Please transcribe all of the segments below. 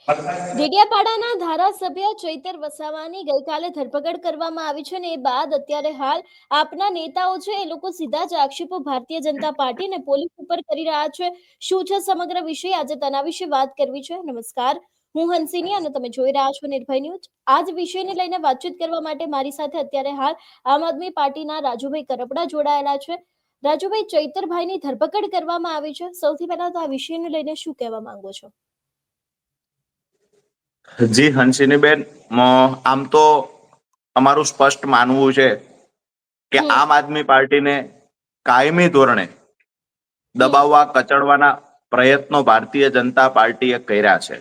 ડેડિયાપાડાના ધારાસભ્ય ચૈતર વસાવાની ગઈકાલે ધરપકડ કરવામાં આવી છે અને એ બાદ અત્યારે હાલ આપના નેતાઓ છે એ લોકો સીધા જ આક્ષેપો ભારતીય જનતા પાર્ટી અને પોલીસ ઉપર કરી રહ્યા છે. શું છે સમગ્ર વિષય? આજે તેના વિશે વાત કરવી છે. નમસ્કાર, હું હંસિની અને તમે જોઈ રહ્યા છો નિર્ભય ન્યૂઝ. આજ વિષયને લઈને વાતચીત કરવા માટે મારી સાથે અત્યારે હાલ આમ આદમી પાર્ટીના રાજુભાઈ કરપડા જોડાયેલા છે. રાજુભાઈ, ચૈતરભાઈની ધરપકડ કરવામાં આવી છે. સૌથી પહેલા તો આ વિષયને લઈને શું કહેવા માંગો છો? જી હંસિની બેન, આમ તો અમારું સ્પષ્ટ માનવું છે કે આમ આદમી પાર્ટીને કાયમી ધોરણે દબાવવા કચડવાના પ્રયત્નો ભારતીય જનતા પાર્ટીએ કર્યા છે.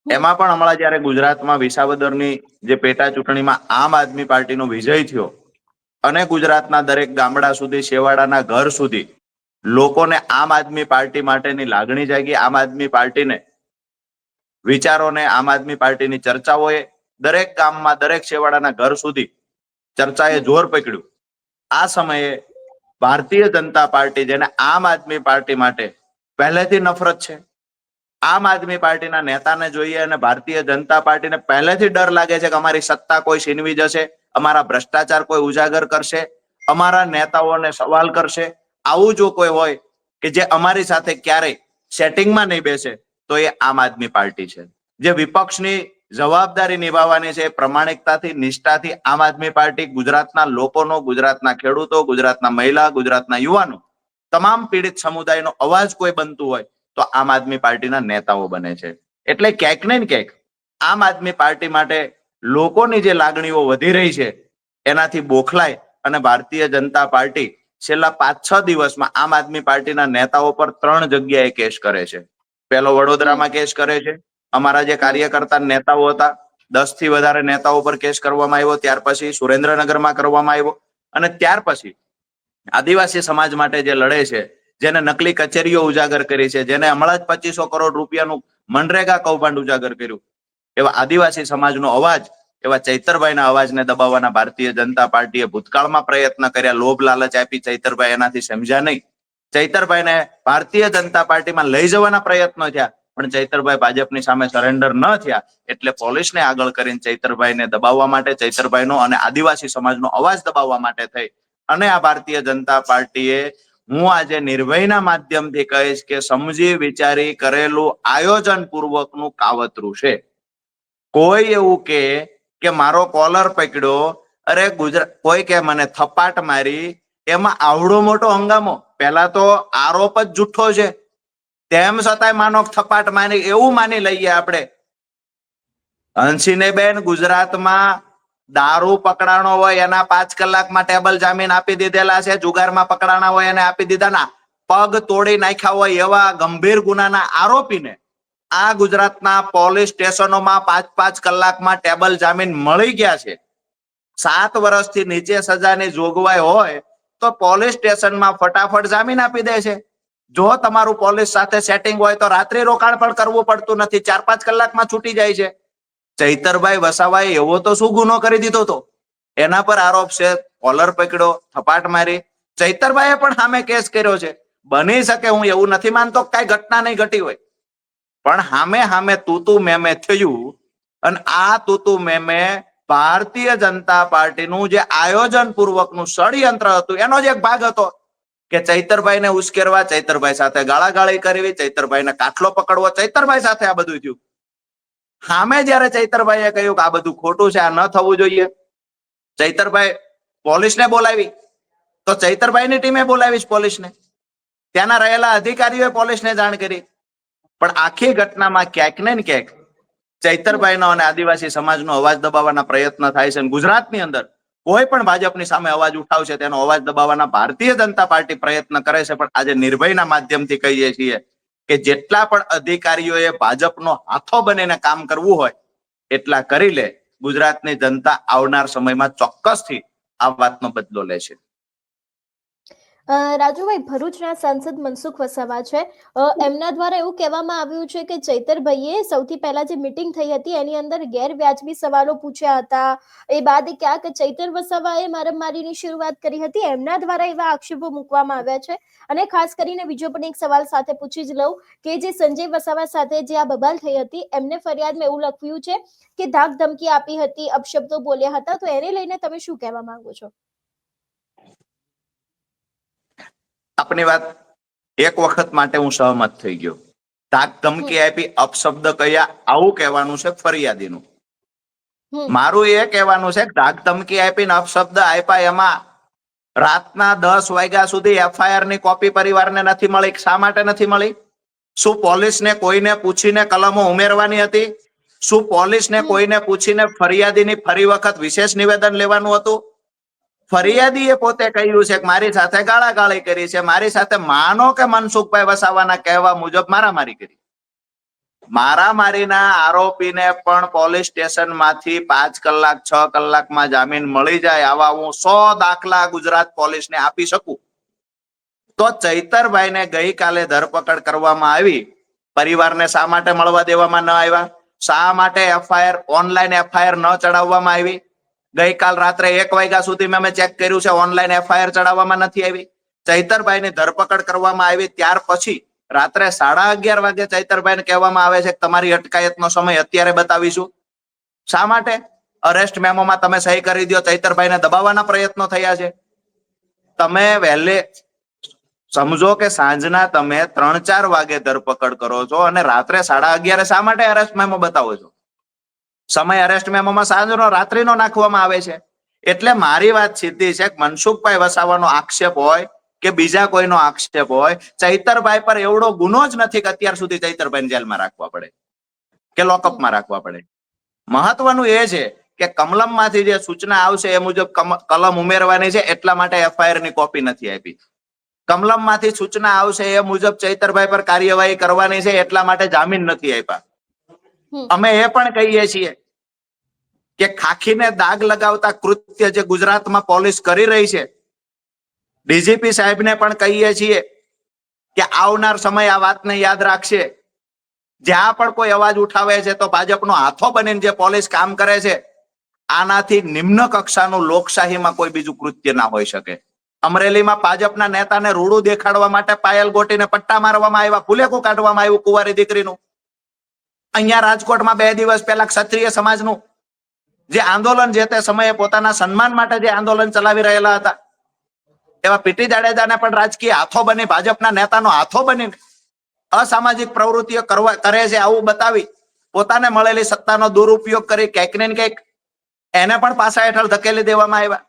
એમાં પણ હમણાં જયારે ગુજરાતમાં વિસાવદરની જે પેટા ચૂંટણીમાં આમ આદમી પાર્ટીનો વિજય થયો અને ગુજરાતના દરેક ગામડા સુધી, છેવાડાના ઘર સુધી લોકોને આમ આદમી પાર્ટી માટેની લાગણી જાગી. આમ આદમી પાર્ટીને વિચારોને, આમ આદમી પાર્ટીની ચર્ચાઓએ દરેક ગામમાં, દરેક છેવાડાના ઘર સુધી ચર્ચાએ જોર પકડ્યું. આ સમયે ભારતીય જનતા પાર્ટી, જેને આમ આદમી પાર્ટી માટે પહેલેથી નફરત છે, આમ આદમી પાર્ટીના નેતાને જોઈએ અને ભારતીય જનતા પાર્ટીને પહેલેથી ડર લાગે છે કે અમારી સત્તા કોઈ છીનવી જશે, અમારા ભ્રષ્ટાચાર કોઈ ઉજાગર કરશે, અમારા નેતાઓને સવાલ કરશે. આવું જો કોઈ હોય કે જે અમારી સાથે ક્યારેય સેટિંગમાં નહીં બેસે તો એ આમ આદમી પાર્ટી છે. જે વિપક્ષની જવાબદારી નિભાવવાની છે, પ્રમાણિકતાથી, નિષ્ઠાથી આમ આદમી પાર્ટી ગુજરાતના લોકોનો, ગુજરાતના ખેડૂતો, ગુજરાતના મહિલા, ગુજરાતના યુવાનો, તમામ પીડિત સમુદાયનો અવાજ કોઈ બનતું હોય તો આમ આદમી પાર્ટીના નેતાઓ બને છે. એટલે ક્યાંક ને ક્યાંક આમ આદમી પાર્ટી માટે લોકોની જે લાગણીઓ વધી રહી છે એનાથી બોખલાય અને ભારતીય જનતા પાર્ટી છેલ્લા 5-6 દિવસમાં આમ આદમી પાર્ટીના નેતાઓ પર 3 જગ્યાએ કેસ કરે છે. પહેલો વડોદરામાં કેસ કરે છે. અમારા જે કાર્યકર્તા નેતાઓ હતા 10 થી વધારે નેતાઓ પર કેસ કરવામાં આવ્યો. ત્યાર પછી સુરેન્દ્રનગરમાં કરવામાં આવ્યો અને ત્યાર પછી આદિવાસી સમાજ માટે જે લડે છે, જેને નકલી કચેરીઓ ઉજાગર કરી છે, જેને હમણાં જ 2500 કરોડ રૂપિયાનું મનરેગા કૌભાંડ ઉજાગર કર્યું, એવા આદિવાસી સમાજનો અવાજ, એવા ચૈતરભાઈના અવાજને દબાવવાના ભારતીય જનતા પાર્ટીએ ભૂતકાળમાં પ્રયત્ન કર્યા. લોભ લાલચ આપી ચૈતરભાઈ એનાથી સમજ્યા નહીં. ચૈતરભાઈને ભારતીય જનતા પાર્ટીમાં લઈ જવાના પ્રયત્નો થયા, પણ ચૈતરભાઈ ભાજપની સામે સરેન્ડર ન થયા એટલે પોલીસને આગળ કરીને ચૈતરભાઈને દબાવવા માટે, ચૈતરભાઈનો અને આદિવાસી સમાજનો અવાજ દબાવવા માટે થઈ અને આ ભારતીય જનતા પાર્ટીએ, હું આજે નિર્ભયના માધ્યમથી કહીશ કે સમજી વિચારી કરેલું આયોજન પૂર્વકનું કાવતરું છે. કોઈ એવું કે મારો કોલર પકડ્યો, અરે ગુજરાત, કોઈ કે મને થપાટ મારી, એમાં આવડો મોટો હંગામો. પહેલા તો આરોપ જ જુઠ્ઠો છે, તેમ છતાંય માનો થપાટ મારી એવું માની લઈએ આપણે. હંસિને બેન, ગુજરાતમાં દારૂ પકડાણો હોય એના 5 કલાકમાં ટેબલ જામીન આપી દીધેલા છે. જુગારમાં પકડાણા હોય એને આપી દીધા. ના, પગ તોડી નાખ્યા હોય એવા ગંભીર ગુનાના આરોપીને આ ગુજરાતના પોલીસ સ્ટેશનોમાં 5-5 કલાકમાં ટેબલ જામીન મળી ગયા છે. 7 વર્ષથી નીચે સજાની જોગવાઈ હોય તો પોલીસ સ્ટેશનમાં ફટાફટ જામીન આપી દે છે. જો તમારું પોલીસ સાથે સેટિંગ હોય તો રાત્રિ રોકાણ પણ કરવું પડતું નથી, 4-5 કલાકમાં છૂટી જાય છે. ચૈતરભાઈ વસાવાએ એવો તો શું ગુનો કરી દીધો હતો? એના પર આરોપ છે કોલર પકડ્યો, થપાટ મારી. ચૈતરભાઈએ પણ સામે કેસ કર્યો છે. બની શકે, હું એવું નથી માનતો કઈ ઘટના નહીં ઘટી હોય, પણ સામે તૂતુ મેમે થયું અને આ તૂતુ મેમે ભારતીય જનતા પાર્ટીનું જે આયોજન પૂર્વકનું ષડયંત્ર હતું એનો જ એક ભાગ હતો કે ચૈતરભાઈને ઉશ્કેરવા, ચૈતરભાઈ સાથે ગાળાગાળી કરવી, ચૈતરભાઈને કાટલો પકડવો. ચૈતરભાઈ સાથે આ બધું થયું. સામે જયારે ચૈતરભાઈએ કહ્યું કે આ બધું ખોટું છે, આ ન થવું જોઈએ, ચૈતરભાઈ પોલીસને બોલાવી, તો ચૈતરભાઈની ટીમે બોલાવી પોલીસને, ત્યાંના રહેલા અધિકારીઓએ પોલીસને જાણ કરી. પણ આખી ઘટનામાં ક્યાંક ને ક્યાંક ચૈતરભાઈનો અને આદિવાસી સમાજનો અવાજ દબાવવાના પ્રયત્ન થાય છે. ગુજરાતની અંદર કોઈ પણ ભાજપની સામે અવાજ ઉઠાવશે તેનો અવાજ દબાવવાના ભારતીય જનતા પાર્ટી પ્રયત્ન કરે છે. પણ આજે નિર્ભયના માધ્યમથી કહીએ છીએ કે જેટલા પણ અધિકારીઓએ ભાજપનો હાથો બનીને કામ કરવું હોય એટલા કરી લે. ગુજરાતની જનતા આવનાર સમયમાં ચોક્કસથી આ વાતનો બદલો લેશે. રાજુભાઈ, ભરૂચના સાંસદ મનસુખ વસાવા છે, એમના દ્વારા એવું કહેવામાં આવ્યું છે કે ચૈતરભાઈએ સૌથી પહેલા જે મીટિંગ થઈ હતી એની અંદર ગેરવ્યાજબી સવાલો પૂછ્યા હતા. એ બાદ ક્યાંક ચૈતર વસાવાએ મારામારીની શરૂઆત કરી હતી. એમના દ્વારા એવા આક્ષેપો મૂકવામાં આવ્યા છે. અને ખાસ કરીને બીજો પણ એક સવાલ સાથે પૂછી જ લઉં કે જે સંજય વસાવા સાથે જે આ બબાલ થઈ હતી, એમને ફરિયાદમાં એવું લખ્યું છે કે ધાક ધમકી આપી હતી, અપશબ્દો બોલ્યા હતા. તો એને લઈને તમે શું કહેવા માંગો છો? આપની વાત એક વખત માટે હું સહમત થઈ ગયો. ધાક ધમકી આપી, અપશબ્દ કયા, આવું કહેવાનું છે ફરિયાદીનું. મારું એ કહેવાનું છે ધાક ધમકી આપીને અપશબ્દ આપ્યા એમાં રાતના 10 વાગ્યા સુધી એફઆઈઆર ની કોપી પરિવારને નથી મળી. શા માટે નથી મળી? શું પોલીસને કોઈને પૂછીને કલમો ઉમેરવાની હતી? શું પોલીસને કોઈને પૂછીને ફરિયાદીની ફરી વખત વિશેષ નિવેદન લેવાનું હતું? ફરિયાદીએ પોતે કહ્યું છે કે મારી સાથે ગાળાગાળી કરી છે, મારી સાથે માનો કે મનસુખભાઈ વસાવાના કહેવા મુજબ મારામારી કરી. મારામારીના આરોપીને પણ પોલીસ સ્ટેશનમાંથી 5 કલાક 6 કલાકમાં જામીન મળી જાય, આવા હું 100 દાખલા ગુજરાત પોલીસને આપી શકું. તો ચૈતરભાઈને ગઈકાલે ધરપકડ કરવામાં આવી, પરિવારને શા માટે મળવા દેવામાં ન આવ્યા? શા માટે ઓનલાઈન એફઆઈઆર ન ચડાવવામાં આવી? ગઈકાલ રાત્રે 1 વાગ્યા સુધી મેં ચેક કર્યું છે, ઓનલાઈન એફઆઈઆર ચડાવવામાં નથી આવી. ચૈતરભાઈની ધરપકડ કરવામાં આવી ત્યાર પછી રાત્રે 11:30 વાગે ચૈતરભાઈને કહેવામાં આવે છે કે તમારી અટકાયતનો સમય અત્યારે બતાવીશું. શા માટે? અરેસ્ટ મેમોમાં તમે સહી કરી દો. ચૈતરભાઈને દબાવવાના પ્રયત્નો થયા છે. તમે વહેલે સમજો કે સાંજના તમે 3-4 વાગે ધરપકડ કરો છો અને રાત્રે 11:30 શા માટે અરેસ્ટ મેમો બતાવો છો? સમય અરેસ્ટ મેમોમાં સાંજનો રાત્રિનો નાખવામાં આવે છે. એટલે મારી વાત સીધી છે કે મનસુખભાઈ વસાવાનો આક્ષેપ હોય કે બીજા કોઈનો આક્ષેપ હોય, ચૈતરભાઈ પર એવડો ગુનો જ નથી કે અત્યાર સુધી ચૈતરભાઈને જેલમાં રાખવા પડે કે લોકઅપમાં રાખવા પડે. મહત્વનું એ છે કે કમલમમાંથી જે સૂચના આવશે એ મુજબ કલમ ઉમેરવાની છે, એટલા માટે એફઆઈઆર ની કોપી નથી આપી. કમલમમાંથી સૂચના આવશે એ મુજબ ચૈતરભાઈ પર કાર્યવાહી કરવાની છે, એટલા માટે જામીન નથી આપ્યા. અમે એ પણ કહીએ છીએ કે ખાખીને દાગ લગાવતા કૃત્ય જે ગુજરાતમાં પોલીસ કરી રહી છે, ડીજીપી સાહેબને પણ કહીએ છીએ કે આવનાર સમય આ વાતને યાદ રાખશે. જ્યાં પણ કોઈ અવાજ ઉઠાવે છે તો ભાજપનો હાથો બનીને જે પોલીસ કામ કરે છે, આનાથી નિમ્ન કક્ષાનું લોકશાહીમાં કોઈ બીજું કૃત્ય ના હોઈ શકે. અમરેલીમાં ભાજપના નેતાને રૂડું દેખાડવા માટે પાયલ ગોટીને પટ્ટા મારવામાં આવ્યા, ફુલેકું કાઢવામાં આવ્યું કુંવારી દીકરીનું. અહીંયા રાજકોટમાં 2 દિવસ પહેલા ક્ષત્રિય સમાજનું જે આંદોલન જે તે સમયે પોતાના સન્માન માટે જે આંદોલન ચલાવી રહેલા હતા, એવા પીટી જાડેજાને પણ રાજકીય હાથો બની, ભાજપના નેતાનો હાથો બની અસામાજિક પ્રવૃત્તિઓ કરે છે આવું બતાવી પોતાને મળેલી સત્તાનો દુરુપયોગ કરી ક્યાંક ને ક્યાંક એને પણ પાસા હેઠળ ધકેલી દેવામાં આવ્યા.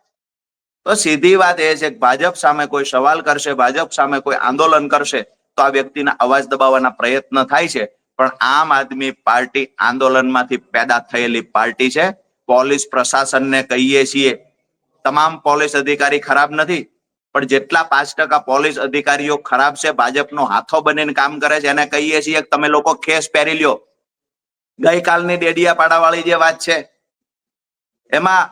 તો સીધી વાત એ છે કે ભાજપ સામે કોઈ સવાલ કરશે, ભાજપ સામે કોઈ આંદોલન કરશે તો આ વ્યક્તિના અવાજ દબાવવાના પ્રયત્ન થાય છે. પણ આમ આદમી પાર્ટી આંદોલનમાંથી પેદા થયેલી પાર્ટી છે. પોલીસ પ્રશાસનને કહીએ છીએ તમામ પોલીસ અધિકારી ખરાબ નથી, પણ જેટલા 5% પોલીસ અધિકારીઓ ખરાબ છે, ભાજપનો હાથો બનીને કામ કરે છે, એને કહીએ છીએ કે તમે લોકો ખેસ પહેરી લ્યો. ગઈકાલની ડેડિયાપાડા વાળી જે વાત છે એમાં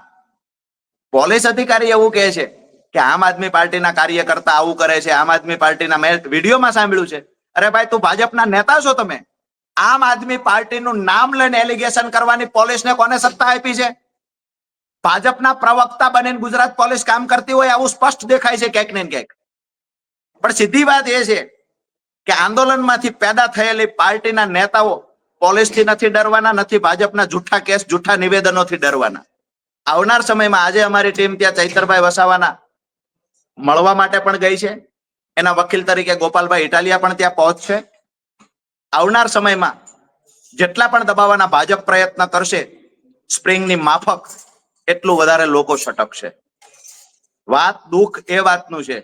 પોલીસ અધિકારી એવું કહે છે કે આમ આદમી પાર્ટીના કાર્યકર્તા આવું કરે છે, આમ આદમી પાર્ટીના, મેં વિડીયોમાં સાંભળ્યું છે. અરે ભાઈ, તું ભાજપના નેતા છો, તમે આમ આદમી પાર્ટીનું નામ લઈને એલિગેશન કરવાની પોલીસને કોને સત્તા આપી છે? ભાજપના પ્રવક્તા બનીને ગુજરાત પોલીસ કામ કરતી હોય આવું સ્પષ્ટ દેખાય છે ક્યાંક ને ક્યાંક. પણ સીધી વાત એ છે કે આંદોલનમાંથી પેદા થયેલી પાર્ટીના નેતાઓ પોલીસથી નથી ડરવાના, નથી ભાજપના જૂઠા કેસ, જૂઠા નિવેદનોથી ડરવાના. આવનાર સમયમાં આજે અમારી ટીમ ત્યાં ચૈતરભાઈ વસાવાના મળવા માટે પણ ગઈ છે. એના વકીલ તરીકે ગોપાલભાઈ ઇટાલિયા પણ ત્યાં પહોંચશે. આવનાર સમયમાં જેટલા પણ દબાવવાના ભાજપ પ્રયત્ન કરશે, સ્પ્રિંગની માફક એટલું વધારે લોકો છટકશે. વાત દુઃખ એ વાતનું છે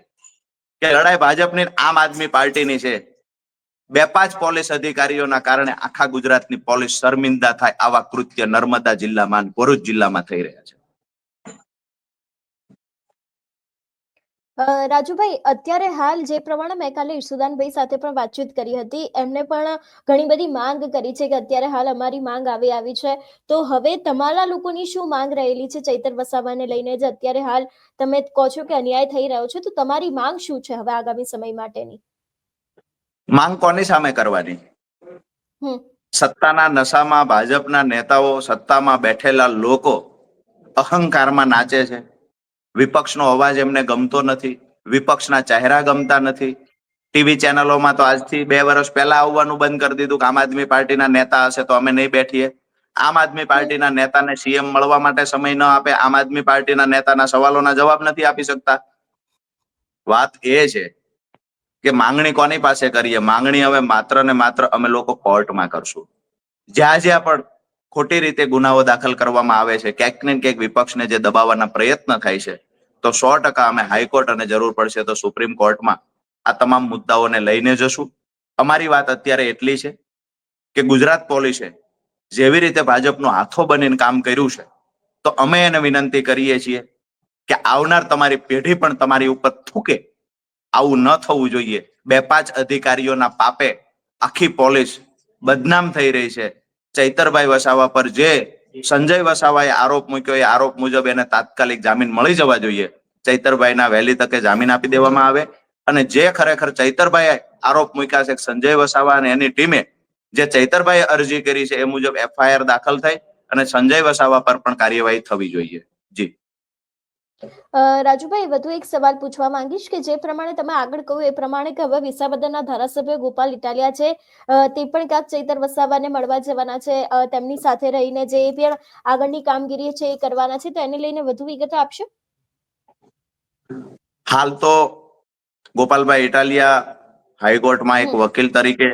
કે લડાઈ ભાજપની આમ આદમી પાર્ટીની છે. 2-5 પોલીસ અધિકારીઓના કારણે આખા ગુજરાતની પોલીસ શર્મિંદા થાય, આવા કૃત્ય નર્મદા જિલ્લામાં, ભરૂચ જિલ્લામાં થઈ રહ્યા છે. રાજુભાઈ, અત્યારે હાલ જે પ્રમાણે મેં કાલે ઈશુદાનભાઈ સાથે પણ વાતચીત કરી હતી, એમને પણ ઘણી બધી માંગ કરી છે કે અત્યારે હાલ અમારી માંગ આવી છે. તો હવે તમારા લોકોની શું માંગ રહેલી છે ચૈતર વસાવાને લઈને, જે અત્યારે હાલ તમે કહો છો કે અન્યાય થઈ રહ્યો છે, તો તમારી માંગ શું છે હવે આગામી સમય માટેની? માંગ કોની સામે કરવાની? હમ સત્તાના નશામાં ભાજપના નેતાઓ, સત્તામાં બેઠેલા લોકો અહંકારમાં નાચે છે. વિપક્ષનો અવાજ એમને ગમતો નથી, વિપક્ષના ચહેરા ગમતા નથી. ટીવી ચેનલોમાં તો આજથી 2 વર્ષ પહેલા આવવાનું બંધ કરી દીધું કે આમ આદમી પાર્ટીના નેતા હશે તો અમે નહીં બેઠીએ. આમ આદમી હમ પાર્ટીના નેતાને સીએમ મળવા માટે સમય ન આપે, આમ આદમી પાર્ટીના નેતાના સવાલોના જવાબ નથી આપી શકતા. વાત એ છે કે માંગણી કોની પાસે કરીએ? માંગણી હવે માત્ર ને માત્ર અમે લોકો કોર્ટમાં કરશું. જ્યાં જ્યાં પણ ખોટી રીતે ગુનાઓ દાખલ કરવામાં આવે છે, ક્યાંક ને ક્યાંક વિપક્ષને જે દબાવવાના પ્રયત્ન થાય છે, તો 100% અમે હાઈકોર્ટ અને જરૂર પડશે તો સુપ્રીમ કોર્ટમાં આ તમામ મુદ્દાઓને લઈને જશું. અમારી વાત અત્યારે એટલી છે કે ગુજરાત પોલીસે જેવી રીતે ભાજપનો હાથો બનીને કામ કર્યું છે, તો અમે એને વિનંતી કરીએ છીએ કે આવનાર તમારી પેઢી પણ તમારી ઉપર થૂકે. આવું ન થવું જોઈએ. 2-5 અધિકારીઓના પાપે આખી પોલીસ બદનામ થઈ રહી છે. ચૈતરભાઈ વસાવા પર જે સંજય વસાવાએ આરોપ મૂક્યો, એ આરોપ મુજબ એને તાત્કાલિક જામીન મળી જવા જોઈએ. ચૈતરભાઈના વહેલી તકે જામીન આપી દેવામાં આવે અને જે ખરેખર ચૈતરભાઈએ આરોપ મૂક્યા છે, સંજય વસાવા અને એની ટીમે જે ચૈતરભાઈએ અરજી કરી છે, એ મુજબ એફઆઈઆર દાખલ થઈ અને સંજય વસાવા પર પણ કાર્યવાહી થવી જોઈએ. જી રાજુભાઈ, વધુ એક સવાલ પૂછવા માંગીશ કે જે પ્રમાણે તમે આગળ કહ્યું એ પ્રમાણે કે હવે વિસાવદરના ધારાસભ્ય ગોપાલ ઇટાલિયા છે, તે પણ ક્યાંક ચૈતર વસાવાને મળવા જવાના છે, તેમની સાથે રહીને જે પણ આગળની કામગીરી છે એ કરવાના છે, તો એને લઈને વધુ વિગતો આપશો? હાલ તો ગોપાલભાઈ ઇટાલિયા હાઈકોર્ટમાં એક હમ વકીલ તરીકે,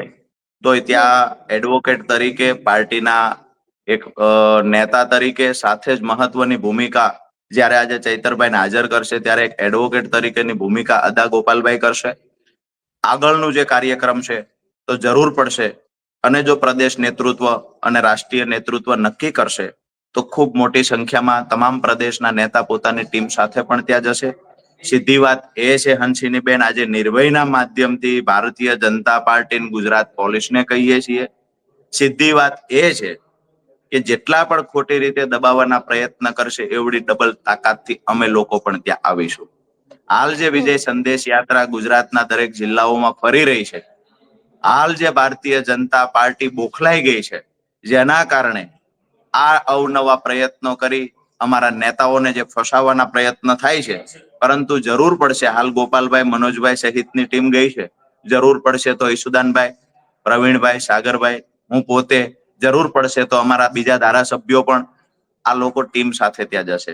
તો હમ ત્યાં એડવોકેટ તરીકે, પાર્ટીના એક નેતા તરીકે, સાથે જ મહત્વની ભૂમિકા જ્યારે આજે ચૈતરભાઈને હાજર કરશે ત્યારે એક એડવોકેટ તરીકેની ભૂમિકા અદા ગોપાલભાઈ કરશે. આગળનું જે કાર્યક્રમ છે, તો જરૂર પડશે અને જો પ્રદેશ નેતૃત્વ અને રાષ્ટ્રીય નેતૃત્વ નક્કી કરશે તો ખૂબ મોટી સંખ્યામાં તમામ પ્રદેશના નેતા પોતાની ટીમ સાથે પણ ત્યાં જશે. સીધી વાત એ છે હંસિનીબેન, આજે નિર્ભયના માધ્યમથી ભારતીય જનતા પાર્ટી ગુજરાત પોલીસને કહીએ છીએ, સીધી વાત એ છે કે જેટલા પણ ખોટી રીતે દબાવવાના પ્રયત્ન કરશે એવડી ડબલ તાકાતથી અમે લોકો પણ ત્યાં આવીશું. હાલ જે હમ વિજય સંદેશ યાત્રા ગુજરાતના દરેક જિલ્લાઓમાં ફરી રહી છે, હાલ જે ભારતીય જનતા પાર્ટી બોખલાઈ ગઈ છે, જેના કારણે આ અવનવા પ્રયત્નો કરી અમારા નેતાઓને જે ફસાવવાના પ્રયત્ન થાય છે, પરંતુ જરૂર પડશે, હાલ ગોપાલભાઈ, મનોજભાઈ સહિતની ટીમ ગઈ છે, જરૂર પડશે તો ઈશુદાનભાઈ, પ્રવીણભાઈ, સાગરભાઈ, હું પોતે, જરૂર પડશે તો અમારા બીજા ધારાસભ્યો પણ આ લોકો ટીમ સાથે ત્યાં જશે.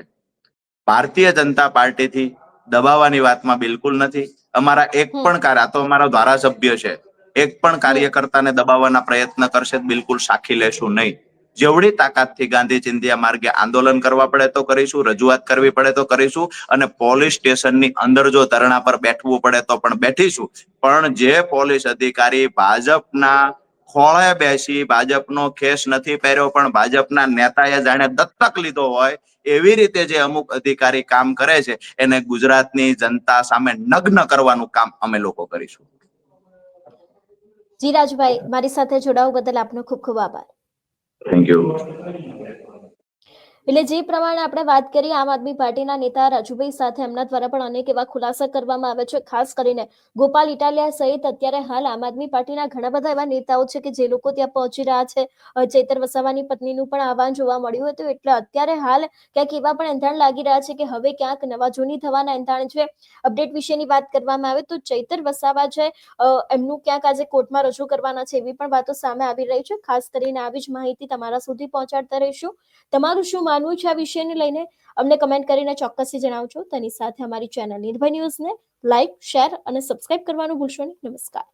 ભારતીય જનતા પાર્ટીથી દબાવવાની વાતમાં બિલકુલ નથી. અમારા એક હમ પણ કાર્ય, આ તો અમારો ધારાસભ્ય છે, એક પણ હમ કાર્યકર્તાને દબાવવાના પ્રયત્ન કરશે બિલકુલ સાખી લેશું નહીં. જેવડી તાકાતથી ગાંધી ચિંધ્યા માર્ગે આંદોલન કરવા પડે તો કરીશું, રજૂઆત કરવી પડે તો કરીશું, અને પોલીસ સ્ટેશનની અંદર જો ધરણા પર બેઠવું પડે તો પણ બેઠીશું. પણ જે પોલીસ અધિકારી ભાજપના ખોળે બેસી, ભાજપનો ખેસ નથી પહેર્યો પણ ભાજપના નેતાએ જાણે દત્તક લીધો હોય એવી રીતે જે અમુક અધિકારી કામ કરે છે, એને ગુજરાતની જનતા સામે નગ્ન કરવાનું કામ અમે લોકો કરીશું. જી રાજુભાઈ, મારી સાથે જોડાવા બદલ આપનો ખૂબ ખૂબ આભાર. Thank you. એટલે જે પ્રમાણે આપણે વાત કરી આમ આદમી પાર્ટીના નેતા રાજુભાઈ સાથે, એમના દ્વારા પણ અનેક એવા ખુલાસા કરવામાં આવે છે. ખાસ કરીને ગોપાલ ઇટાલિયા સહિત અત્યારે હાલ આમ આદમી પાર્ટીના ઘણા બધા એવા નેતાઓ છે કે જે લોકો ત્યાં પહોંચી રહ્યા છે. ચૈતર વસાવાની પત્નીનું પણ આહવાન જોવા મળ્યું હતું. એટલે અત્યારે હાલ ક્યાંક એવા પણ એંધાણ લાગી રહ્યા છે કે હવે ક્યાંક નવા જૂની થવાના એંધાણ છે. અપડેટ વિશેની વાત કરવામાં આવે તો ચૈતર વસાવા છે, એમનું ક્યાંક આજે કોર્ટમાં રજૂ કરવાના છે, એવી પણ વાતો સામે આવી રહી છે. ખાસ કરીને આવી જ માહિતી તમારા સુધી પહોંચાડતા રહીશું. તમારું શું માનવું છે આ વિષયને લઈને, અમને કમેન્ટ કરીને ચોક્કસથી જણાવજો. તેની સાથે અમારી ચેનલ નિર્ભય ન્યૂઝને લાઇક, શેર અને સબસ્ક્રાઇબ કરવાનું ભૂલશો નહીં. નમસ્કાર.